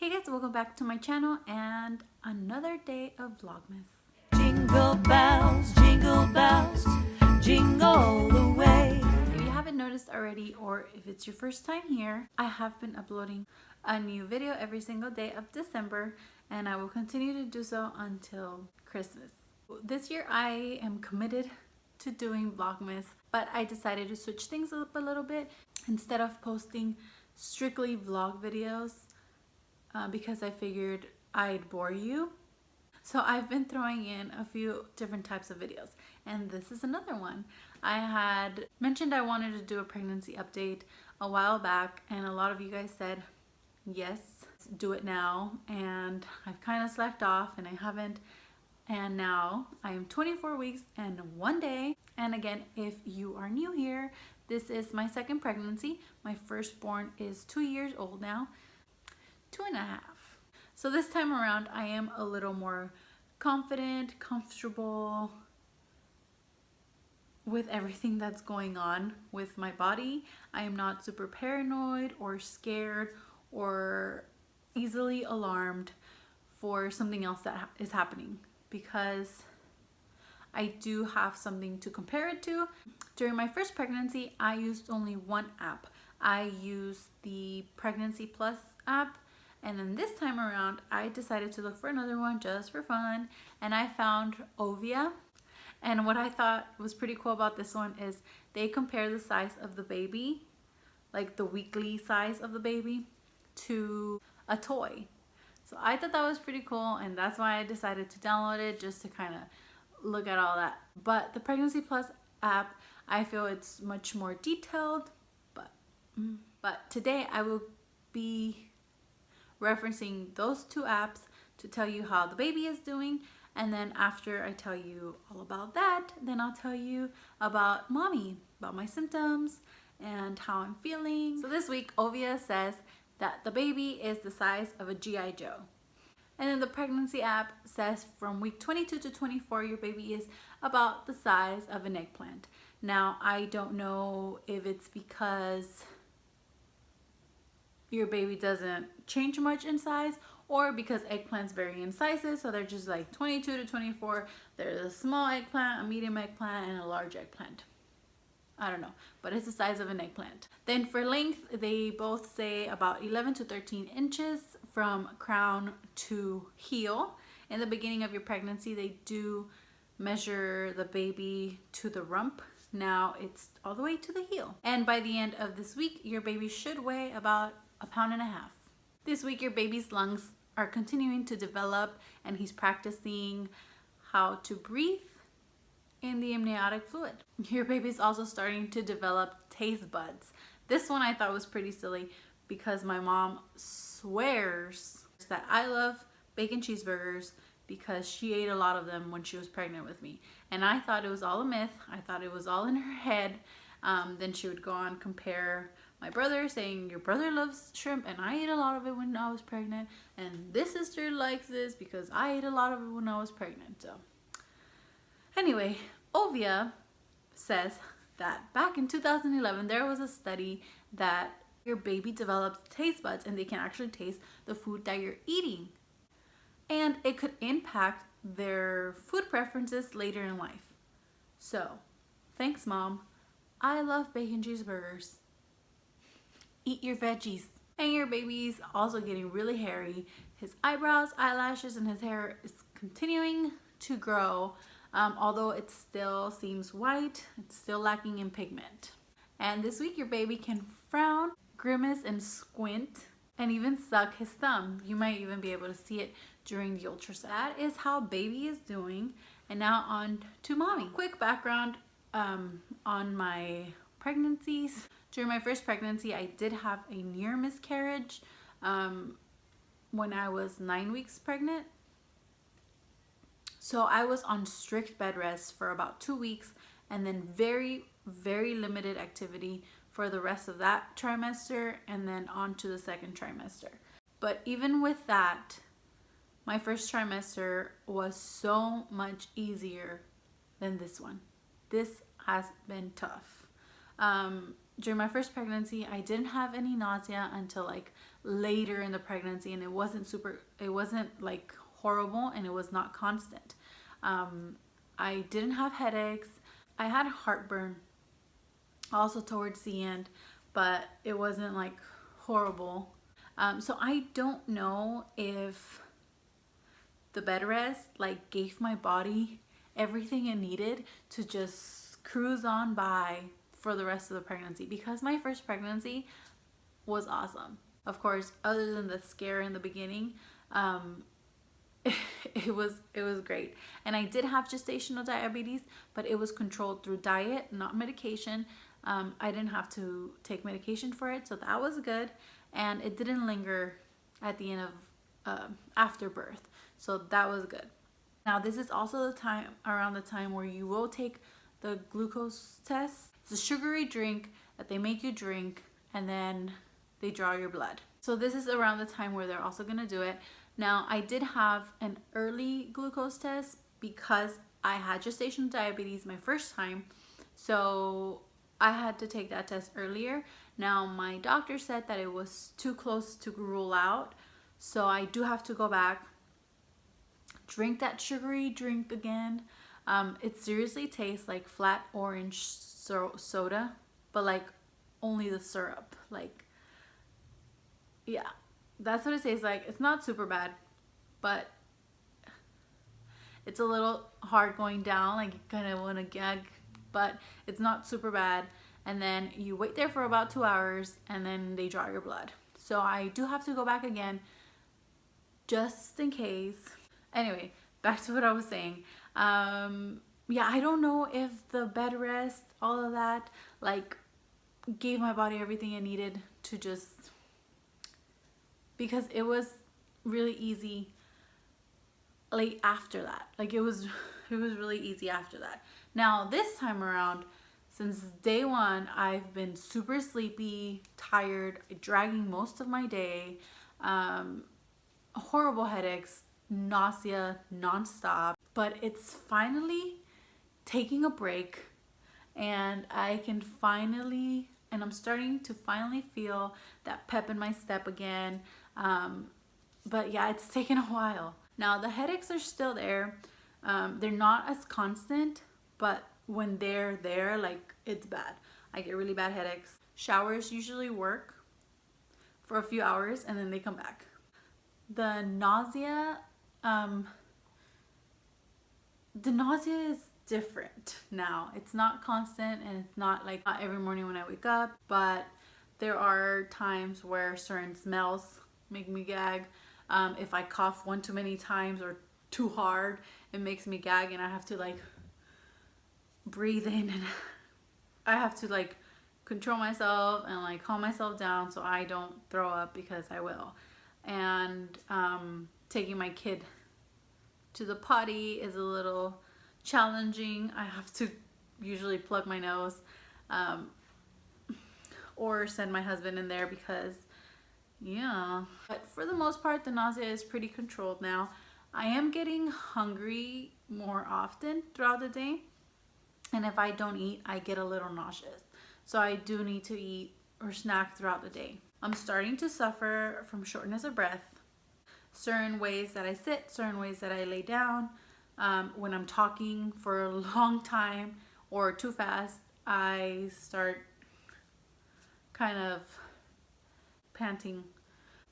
Hey guys, welcome back to my channel and another day of Vlogmas. Jingle bells, jingle all the way. If you haven't noticed already, or if it's your first time here, I have been uploading a new video every single day of December, and I will continue to do so until Christmas. This year I am committed to doing Vlogmas, but I decided to switch things up a little bit. Instead of posting strictly vlog videos, because I figured I'd bore you. So I've been throwing in a few different types of videos, and this is another one. I had mentioned I wanted to do a pregnancy update a while back, and a lot of you guys said, yes, do it now. And I've kind of slacked off and I haven't. And now I am 24 weeks and 1 day. And again, if you are new here, this is my second pregnancy. My firstborn is 2 years old now. 2.5. So this time around I am a little more confident, comfortable with everything that's going on with my body. I am not super paranoid or scared or easily alarmed for something else that is happening, because I do have something to compare it to. During my first pregnancy, I used only one app. I used the Pregnancy Plus app. And then this time around, I decided to look for another one just for fun. And I found Ovia. And what I thought was pretty cool about this one is they compare the size of the baby, like the weekly size of the baby, to a toy. So I thought that was pretty cool, and that's why I decided to download it, just to kind of look at all that. But the Pregnancy Plus app, I feel it's much more detailed. But today I will be referencing those two apps to tell you how the baby is doing, and then after I tell you all about that, then I'll tell you about mommy, about my symptoms and how I'm feeling. So this week Ovia says that the baby is the size of a G.I. Joe, and then the pregnancy app says from week 22 to 24 your baby is about the size of an eggplant. Now I don't know if it's because your baby doesn't change much in size, or because eggplants vary in sizes, so they're just like 22 to 24. There's a small eggplant, a medium eggplant, and a large eggplant. I don't know, but it's the size of an eggplant. Then for length, they both say about 11 to 13 inches from crown to heel. In the beginning of your pregnancy, they do measure the baby to the rump. Now it's all the way to the heel. And by the end of this week, your baby should weigh about 1.5 pounds. This week your baby's lungs are continuing to develop, and he's practicing how to breathe in the amniotic fluid. Your baby's also starting to develop taste buds. This one I thought was pretty silly, because my mom swears that I love bacon cheeseburgers because she ate a lot of them when she was pregnant with me, and I thought it was all a myth. I thought it was all in her head. Then she would go on compare my brother, saying your brother loves shrimp and I ate a lot of it when I was pregnant, and this sister likes this because I ate a lot of it when I was pregnant. So anyway, Ovia says that back in 2011 there was a study that your baby develops taste buds, and they can actually taste the food that you're eating, and it could impact their food preferences later in life. So thanks, Mom. I love bacon cheeseburgers. Eat your veggies. And your baby's also getting really hairy. His eyebrows, eyelashes, and his hair is continuing to grow. Although it still seems white, it's still lacking in pigment. And this week your baby can frown, grimace, and squint, and even suck his thumb. You might even be able to see it during the ultrasound. That is how baby is doing. And now on to mommy. Quick background on my pregnancies. During my first pregnancy, I did have a near miscarriage when I was 9 weeks pregnant. So I was on strict bed rest for about 2 weeks, and then very, very limited activity for the rest of that trimester, and then on to the second trimester. But even with that, my first trimester was so much easier than this one. This has been tough. During my first pregnancy, I didn't have any nausea until like later in the pregnancy, and it wasn't like horrible, and it was not constant. I didn't have headaches. I had heartburn also towards the end, but it wasn't like horrible. So I don't know if the bed rest like gave my body everything it needed to just cruise on by for the rest of the pregnancy, because my first pregnancy was awesome. Of course, other than the scare in the beginning, it was great. And I did have gestational diabetes, but it was controlled through diet, not medication. I didn't have to take medication for it, so that was good. And it didn't linger at the end of after birth, so that was good. Now this is also around the time where you will take the glucose test. It's a sugary drink that they make you drink, and then they draw your blood. So this is around the time where they're also going to do it. Now I did have an early glucose test because I had gestational diabetes my first time, so I had to take that test earlier. Now my doctor said that it was too close to rule out, so I do have to go back, drink that sugary drink again. It seriously tastes like flat orange soda, but like only the syrup. Like, yeah, that's what it tastes like. It's not super bad, but it's a little hard going down, like you kind of want to gag, but it's not super bad. And then you wait there for about 2 hours, and then they draw your blood. So I do have to go back again just in case. Anyway, back to what I was saying. Yeah, I don't know if the bed rest, all of that, like gave my body everything it needed to just, because it was really easy late after that. Like it was really easy after that. Now this time around, since day one, I've been super sleepy, tired, dragging most of my day, horrible headaches, nausea nonstop. But it's finally taking a break, and I'm starting to finally feel that pep in my step again. But yeah, it's taken a while. Now the headaches are still there. They're not as constant, but when they're there, like, it's bad. I get really bad headaches. Showers usually work for a few hours and then they come back. The nausea is different now. It's not constant, and it's not like not every morning when I wake up, but there are times where certain smells make me gag. If I cough one too many times or too hard, it makes me gag, and I have to like breathe in, and I have to like control myself and like calm myself down so I don't throw up, because I will. And taking my kid to the potty is a little challenging. I have to usually plug my nose, or send my husband in there, because yeah. But for the most part, the nausea is pretty controlled now. I am getting hungry more often throughout the day, and if I don't eat, I get a little nauseous. So I do need to eat or snack throughout the day. I'm starting to suffer from shortness of breath. Certain ways that I sit, certain ways that I lay down. When I'm talking for a long time or too fast, I start kind of panting.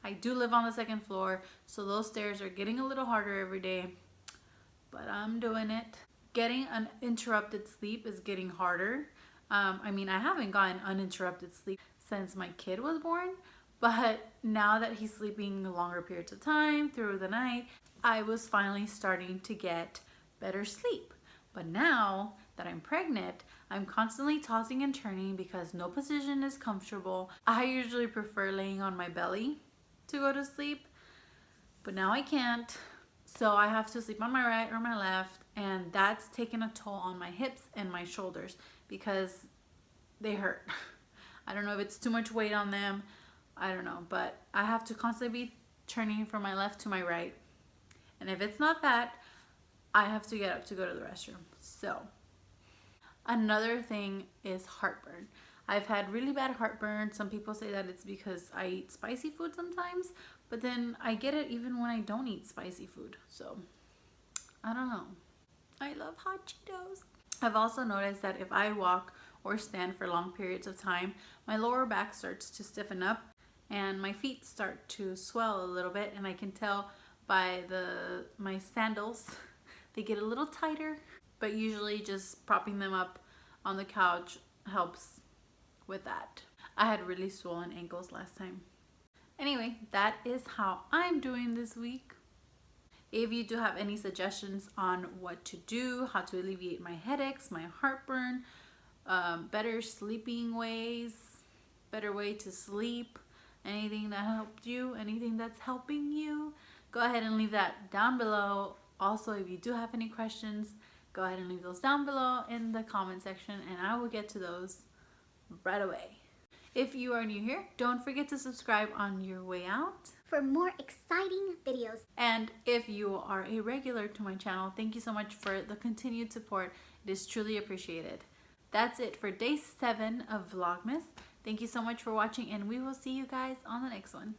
I do live on the second floor, so those stairs are getting a little harder every day, but I'm doing it. Getting uninterrupted sleep is getting harder. I mean, I haven't gotten uninterrupted sleep since my kid was born, but now that he's sleeping longer periods of time through the night, I was finally starting to get better sleep. But now that I'm pregnant, I'm constantly tossing and turning because no position is comfortable. I usually prefer laying on my belly to go to sleep, but now I can't. So I have to sleep on my right or my left, and that's taken a toll on my hips and my shoulders because they hurt. I don't know if it's too much weight on them. I don't know, but I have to constantly be turning from my left to my right. And if it's not that, I have to get up to go to the restroom. So another thing is heartburn. I've had really bad heartburn. Some people say that it's because I eat spicy food sometimes, but then I get it even when I don't eat spicy food. So I don't know. I love hot Cheetos. I've also noticed that if I walk or stand for long periods of time, my lower back starts to stiffen up and my feet start to swell a little bit, and I can tell by my sandals they get a little tighter, but usually just propping them up on the couch helps with that. I had really swollen ankles last time. Anyway, that is how I'm doing this week. If you do have any suggestions on what to do, how to alleviate my headaches, my heartburn, better sleeping ways, better way to sleep, anything that helped you, anything that's helping you, go ahead and leave that down below. Also, if you do have any questions, go ahead and leave those down below in the comment section and I will get to those right away. If you are new here, don't forget to subscribe on your way out for more exciting videos. And if you are a regular to my channel, thank you so much for the continued support. It is truly appreciated. That's it for day 7 of Vlogmas. Thank you so much for watching, and we will see you guys on the next one.